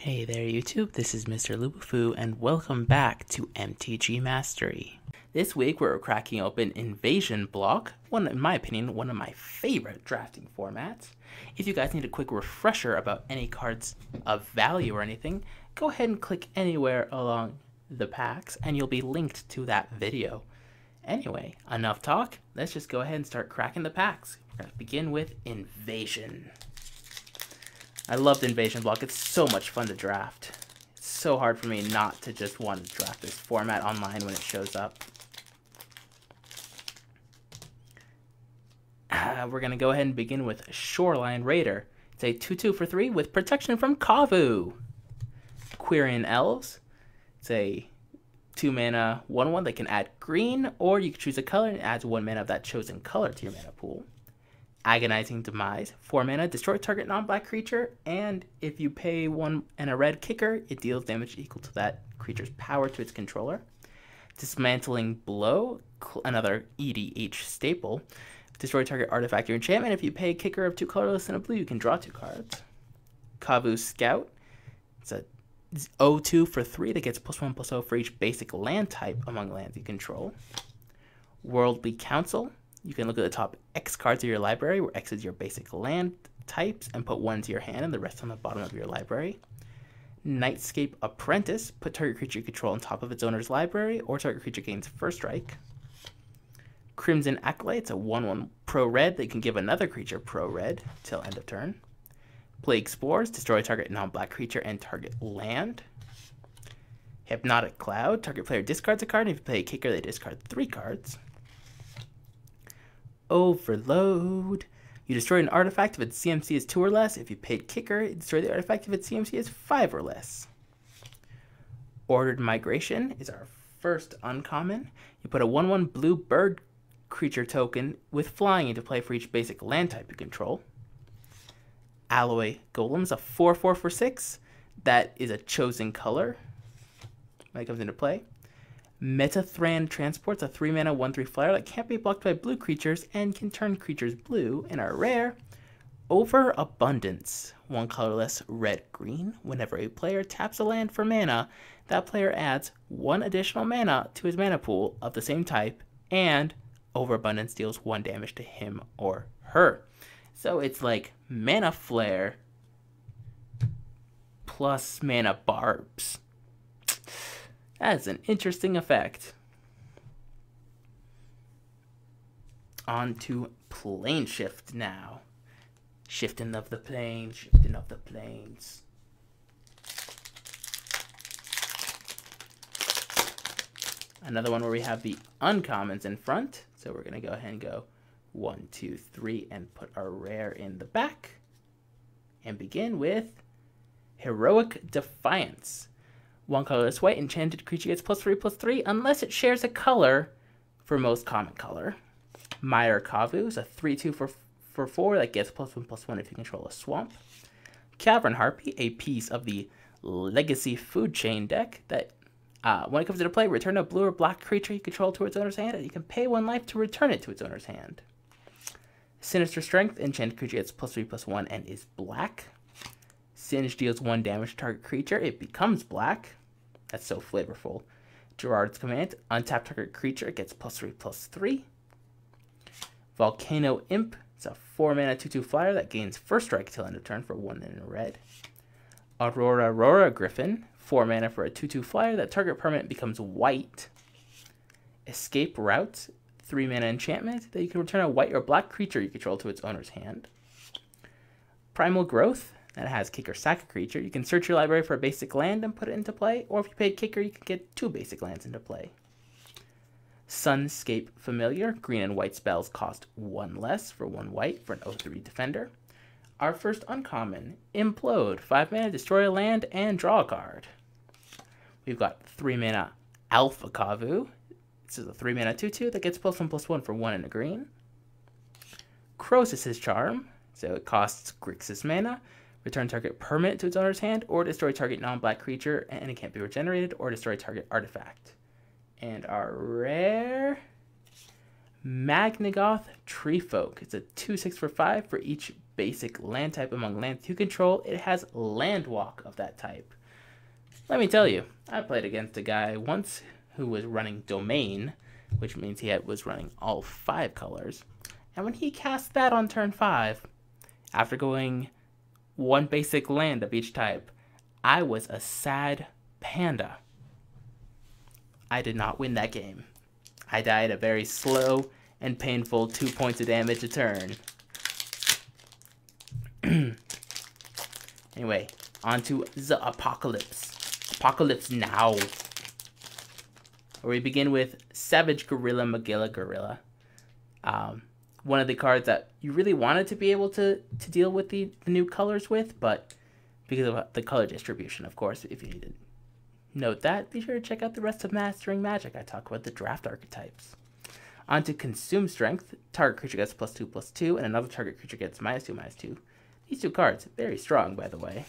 Hey there YouTube, this is Mr.Lubufu and welcome back to MTG Mastery. This week we're cracking open Invasion Block, in my opinion, one of my favorite drafting formats. If you guys need a quick refresher about any cards of value or anything, go ahead and click anywhere along the packs and you'll be linked to that video. Anyway, enough talk, let's just go ahead and start cracking the packs. We're going to begin with Invasion. I love the Invasion Block. It's so much fun to draft. It's so hard for me not to just want to draft this format online when it shows up. We're going to go ahead and begin with Shoreline Raider. It's a 2/2 for 3 with protection from Kavu. Quirion Elves. It's a 2-mana 1/1 that can add green, or you can choose a color and it adds 1 mana of that chosen color to your mana pool. Agonizing Demise, 4 mana, destroy target non-black creature, and if you pay 1 and a red kicker, it deals damage equal to that creature's power to its controller. Dismantling Blow, another EDH staple, destroy target artifact or enchantment. If you pay a kicker of 2 colorless and a blue, you can draw 2 cards. Kavu Scout, it's a 0/2 for 3 that gets +1/+0 for each basic land type among lands you control. Worldly Council, you can look at the top X cards of your library, where X is your basic land types, and put 1 to your hand and the rest on the bottom of your library. Nightscape Apprentice, put target creature you control on top of its owner's library, or target creature gains first strike. Crimson Acolyte, it's a 1/1 pro-red that you can give another creature pro-red till end of turn. Plague Spores, destroy target non-black creature and target land. Hypnotic Cloud, target player discards a card, and if you play a kicker, they discard 3 cards. Overload. You destroy an artifact if its CMC is 2 or less. If you paid kicker, you destroy the artifact if its CMC is 5 or less. Ordered Migration is our first uncommon. You put a 1/1 blue bird creature token with flying into play for each basic land type you control. Alloy Golems, a 4/4 for 6. That is a chosen color when it comes into play. Metathran Transport's a 3-mana 1/3 flyer that can't be blocked by blue creatures and can turn creatures blue, and are rare. Overabundance, 1 colorless red-green. Whenever a player taps a land for mana, that player adds 1 additional mana to his mana pool of the same type, and Overabundance deals 1 damage to him or her. So it's like Mana Flare plus Mana Barbs. That's an interesting effect. On to Planeshift now. Shifting of the planes, shifting of the planes. Another one where we have the uncommons in front. So we're going to go ahead and go 1, 2, 3 and put our rare in the back. And begin with Heroic Defiance. 1 colorless white, enchanted creature gets +3/+3 unless it shares a color for most common color. Mire Kavu is a 3/2 for 4 that gets +1/+1 if you control a swamp. Cavern Harpy, a piece of the Legacy Food Chain deck that when it comes into play, return a blue or black creature you control to its owner's hand, and you can pay 1 life to return it to its owner's hand. Sinister Strength, enchanted creature gets +3/+1 and is black. Singe deals 1 damage to target creature. It becomes black. That's so flavorful. Gerard's Command. Untap target creature. It gets +3/+3. Volcano Imp. It's a 4-mana 2/2 flyer that gains first strike till end of turn for 1 and a red. Aurora Griffin. 4 mana for a 2/2 flyer that target permanent becomes white. Escape Route. 3 mana enchantment that you can return a white or black creature you control to its owner's hand. Primal Growth. That has kicker sack a creature. You can search your library for a basic land and put it into play, or if you paid kicker, you can get 2 basic lands into play. Sunscape Familiar. Green and white spells cost 1 less for 1 white for an 0/3 defender. Our first uncommon, Implode. 5 mana, destroy a land and draw a card. We've got 3 mana Alpha Kavu. This is a 3 mana 2/2 that gets +1/+1 for 1 and a green. Croesus' Charm. So it costs Grixis mana. Return target permanent to its owner's hand, or destroy target non-black creature, and it can't be regenerated, or destroy target artifact. And our rare Magnagoth Treefolk. It's a 2/6 for 5 for each basic land type among lands you control, it has land walk of that type. Let me tell you, I played against a guy once who was running Domain, which means he was running all 5 colors. And when he cast that on turn 5, after going 1 basic land of each type, I was a sad panda. I did not win that game. I died a very slow and painful 2 points of damage a turn. Anyway, on to the Apocalypse. Apocalypse Now. Where we begin with Savage Gorilla Magilla Gorilla. One of the cards that you really wanted to be able to deal with the new colors with, but because of the color distribution, of course, if you need to note that, be sure to check out the rest of Mastering Magic. I talk about the draft archetypes. On to Consume Strength. Target creature gets +2/+2, and another target creature gets -2/-2. These 2 cards, very strong, by the way.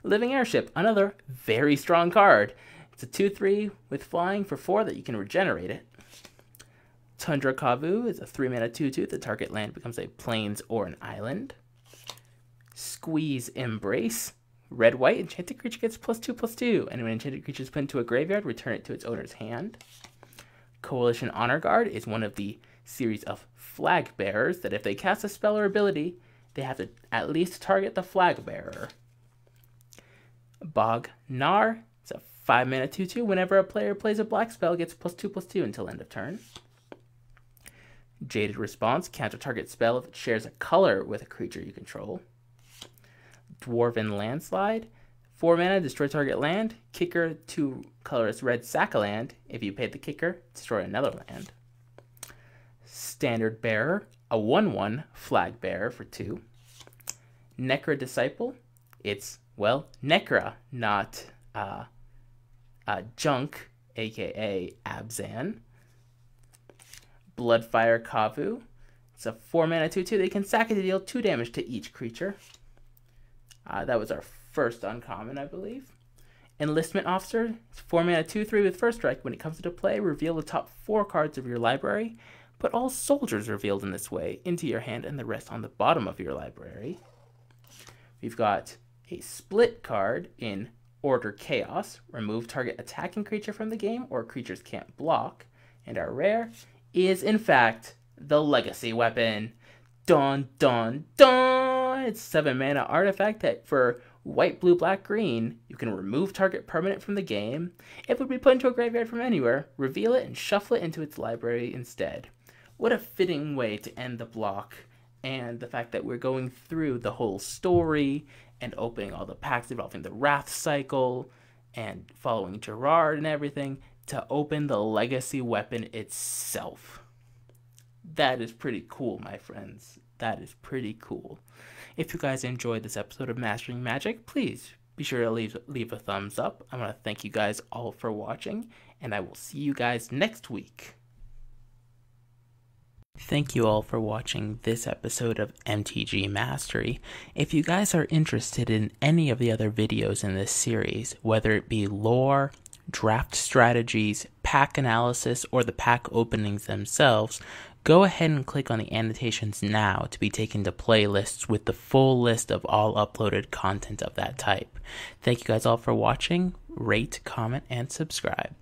Living Airship, another very strong card. It's a 2/3 with flying for 4 that you can regenerate it. Tundra Kavu is a 3-mana 2/2. The target land becomes a plains or an island. Squeeze Embrace. Red-white, enchanted creature gets +2/+2. And when enchanted creature is put into a graveyard, return it to its owner's hand. Coalition Honor Guard is one of the series of flag bearers that if they cast a spell or ability, they have to at least target the flag bearer. Bog Nar. It's a 5-mana 2/2. Whenever a player plays a black spell, it gets +2/+2 until end of turn. Jaded Response. Counter target spell if it shares a color with a creature you control. Dwarven Landslide. 4-mana, destroy target land. Kicker 2 colorless red, sack a land. If you pay the kicker, destroy another land. Standard Bearer. A 1/1 flag bearer for 2. Necra Disciple. It's, well, Necra, not Junk, aka Abzan. Bloodfire Kavu. It's a 4-mana 2/2. They can sack it to deal 2 damage to each creature. That was our first uncommon, I believe. Enlistment Officer. It's 4-mana 2/3 with first strike. When it comes into play, reveal the top 4 cards of your library. Put all soldiers revealed in this way into your hand and the rest on the bottom of your library. We've got a split card in Order Chaos. Remove target attacking creature from the game or creatures can't block. And our rare is, in fact, the Legacy Weapon. Dun, dun, dun! It's 7-mana artifact that for white, blue, black, green, you can remove target permanent from the game. It would be put into a graveyard from anywhere, reveal it, and shuffle it into its library instead. What a fitting way to end the block, and the fact that we're going through the whole story and opening all the packs involving the Wrath Cycle and following Gerard and everything to open the Legacy Weapon itself. That is pretty cool, my friends. That is pretty cool. If you guys enjoyed this episode of Mastering Magic, please be sure to leave a thumbs up. I want to thank you guys all for watching, and I will see you guys next week. Thank you all for watching this episode of MTG Mastery. If you guys are interested in any of the other videos in this series, whether it be lore, draft strategies, pack analysis, or the pack openings themselves, go ahead and click on the annotations now to be taken to playlists with the full list of all uploaded content of that type. Thank you guys all for watching. Rate, comment, and subscribe.